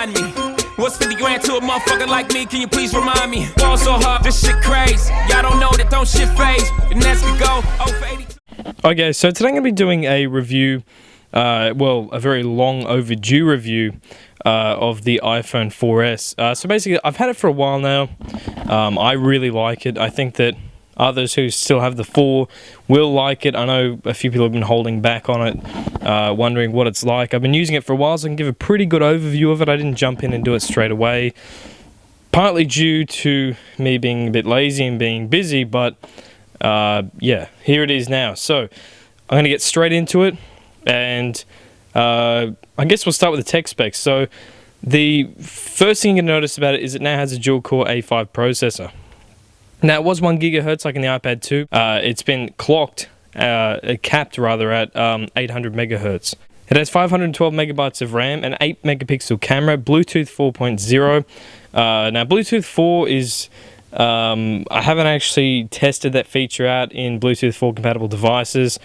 behind me. What's 50 grand to a motherfucker like me? Can you please remind me? Ball so hard, this shit crazy. Y'all don't know that don't shit phase. The next could go 0 for 82. Okay, so today I'm going to be doing a review, well, a very long overdue review of the iPhone 4S. So basically, I've had it for a while now. I really like it. I think that others who still have the 4 will like it. I know a few people have been holding back on it, wondering what it's like. I've been using it for a while, so I can give a pretty good overview of it. I didn't jump in and do it straight away, partly due to me being a bit lazy and being busy, but yeah, here it is now. So I'm going to get straight into it, and I guess we'll start with the tech specs. So the first thing you can notice about it is it now has a dual-core A5 processor. Now, it was 1 GHz like in the iPad 2. It's been capped rather at 800 MHz. It has 512 megabytes of RAM, an 8 megapixel camera, Bluetooth 4.0. Now, Bluetooth 4 is... I haven't actually tested that feature out in Bluetooth 4 compatible devices.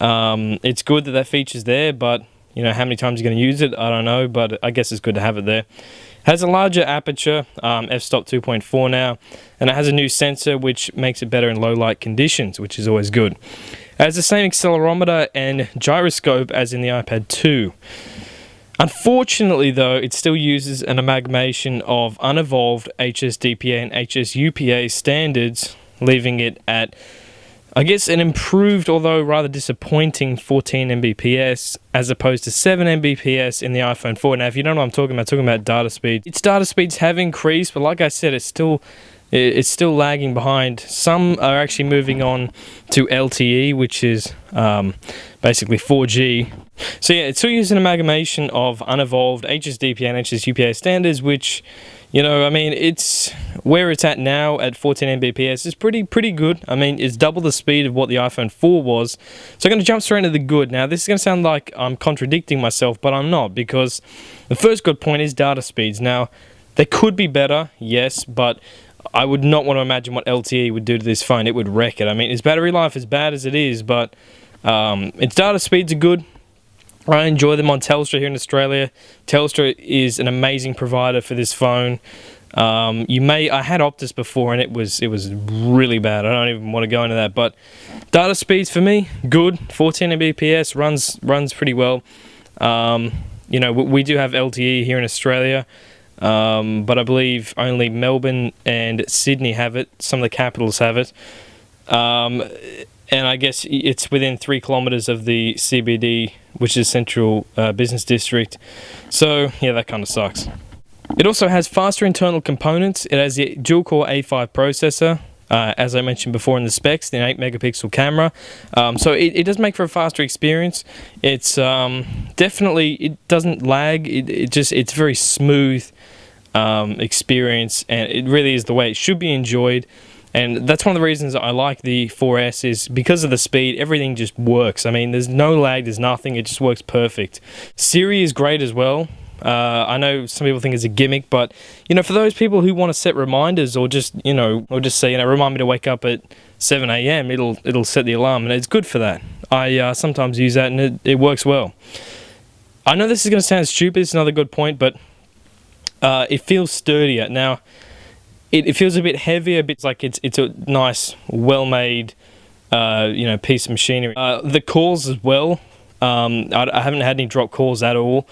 It's good that that feature's there, but you know, how many times you're going to use it, I don't know, but I guess it's good to have it there. It has a larger aperture, f-stop 2.4 now, and it has a new sensor which makes it better in low light conditions, which is always good. It has the same accelerometer and gyroscope as in the iPad 2. Unfortunately, though, it still uses an amalgamation of unevolved HSDPA and HSUPA standards, leaving it at, I guess, an improved, although rather disappointing 14 Mbps, as opposed to 7 Mbps in the iPhone 4. Now, if you don't know what I'm talking about data speed. Its data speeds have increased, but like I said, it's still lagging behind. Some are actually moving on to LTE, which is basically 4G. So yeah, it's still using an amalgamation of unevolved HSDPA and HSUPA standards, which, you know, I mean, it's where it's at now at 14 Mbps is pretty good. I mean, it's double the speed of what the iPhone 4 was. So I'm going to jump straight into the good. Now, this is going to sound like I'm contradicting myself, but I'm not, because the first good point is data speeds. Now, they could be better, yes, but I would not want to imagine what LTE would do to this phone. It would wreck it. I mean, its battery life is bad as it is, but its data speeds are good. I enjoy them on Telstra here in Australia. Telstra is an amazing provider for this phone. I had Optus before, and it was really bad. I don't even want to go into that, but data speeds for me, good. 14 Mbps runs pretty well. You know, we do have LTE here in Australia. But I believe only Melbourne and Sydney have it. Some of the capitals have it. And I guess it's within 3 kilometres of the CBD, which is Central Business District. So, yeah, that kind of sucks. It also has faster internal components. It has the dual-core A5 processor, as I mentioned before in the specs, the 8 megapixel camera. So it does make for a faster experience. It's definitely, it doesn't lag. It's very smooth experience, and it really is the way it should be enjoyed. And that's one of the reasons I like the 4S, is because of the speed. Everything just works. I mean, there's no lag, there's nothing. It just works perfect. Siri is great as well. I know some people think it's a gimmick, but you know, for those people who want to set reminders, or just say, you know, remind me to wake up at 7 a.m., it'll set the alarm, and it's good for that. I sometimes use that, and it works well. I know this is going to sound stupid. It's another good point, but it feels sturdier. Now, it feels a bit heavier, a bit like it's a nice, well-made, you know, piece of machinery. The calls as well. I haven't had any drop calls at all.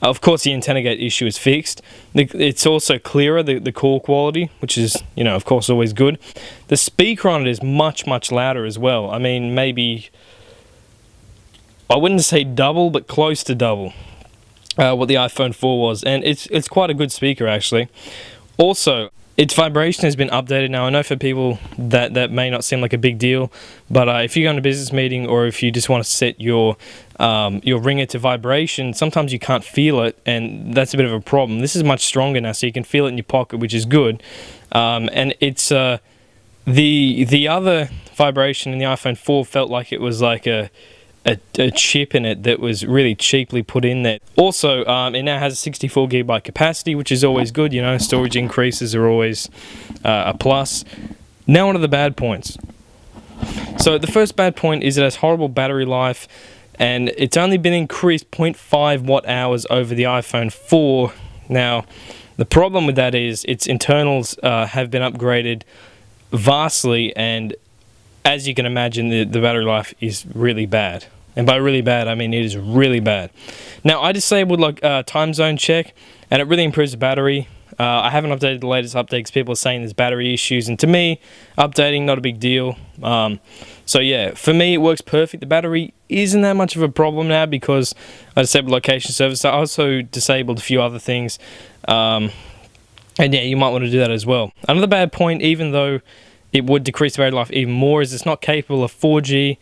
Of course, the antenna gate issue is fixed. It's also clearer, the call quality, which is, you know, of course, always good. The speaker on it is much louder as well. I mean, maybe, I wouldn't say double, but close to double what the iPhone 4 was. And it's quite a good speaker, actually. Also, its vibration has been updated now. I know for people that may not seem like a big deal, but if you go on a business meeting, or if you just want to set your ringer to vibration, sometimes you can't feel it, and that's a bit of a problem. This is much stronger now, so you can feel it in your pocket, which is good. And it's the other vibration in the iPhone 4 felt like it was like a chip in it that was really cheaply put in there. Also, it now has a 64GB capacity, which is always good. You know, storage increases are always a plus. Now on to the bad points. So the first bad point is it has horrible battery life, and it's only been increased 0.5 watt hours over the iPhone 4, Now, the problem with that is its internals have been upgraded vastly, and as you can imagine, the battery life is really bad. And by really bad, I mean it is really bad. Now, I disabled like time zone check, and it really improves the battery. I haven't updated the latest updates. People are saying there's battery issues, and to me, updating, not a big deal. So yeah, for me, it works perfect. The battery isn't that much of a problem now because I disabled location service. I also disabled a few other things. And yeah, you might want to do that as well. Another bad point, even though it would decrease the battery life even more, is it's not capable of 4G.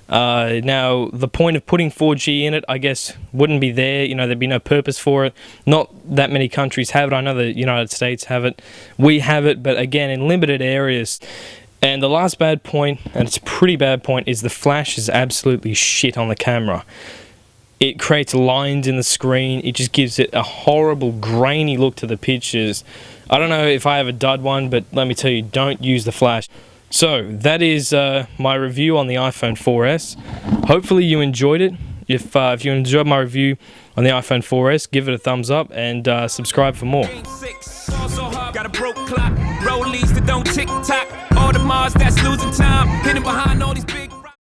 Now, the point of putting 4G in it, I guess, wouldn't be there. You know, there'd be no purpose for it. Not that many countries have it. I know the United States have it. We have it, but again, in limited areas. And the last bad point, and it's a pretty bad point, is the flash is absolutely shit on the camera. It creates lines in the screen. It just gives it a horrible, grainy look to the pictures. I don't know if I have a dud one, but let me tell you, don't use the flash. So, that is my review on the iPhone 4S. Hopefully you enjoyed it. If you enjoyed my review on the iPhone 4S, give it a thumbs up and subscribe for more. Got a broke clock, rollies that don't tick tock, all the Mars that's losing time, hidden behind all these big